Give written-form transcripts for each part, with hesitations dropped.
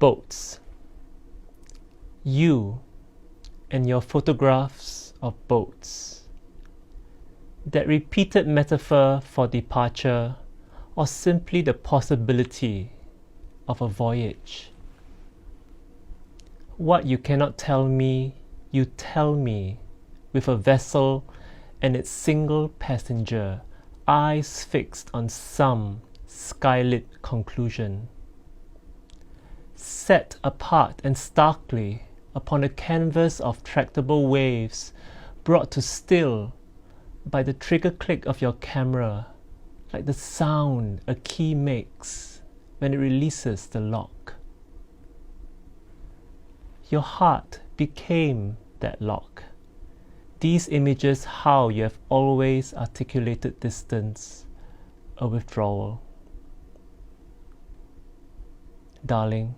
Boats. You and your photographs of boats. That repeated metaphor for departure, or simply the possibility of a voyage. What you cannot tell me, you tell me, with a vessel and its single passenger, eyes fixed on some skylit conclusion. Set apart and starkly upon a canvas of tractable waves, brought to still by the trigger click of your camera, like the sound a key makes when it releases the lock. Your heart became that lock. These images how you have always articulated distance, a withdrawal. Darling,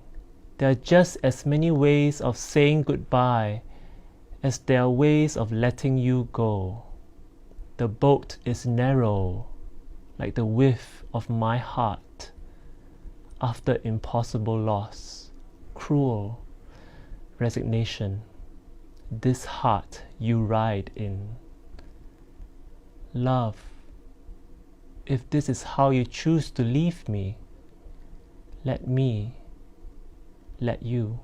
there are just as many ways of saying goodbye as there are ways of letting you go. The boat is narrow, like the width of my heart, after impossible loss, cruel resignation. This heart you ride in. Love, if this is how you choose to leave me, let me let you.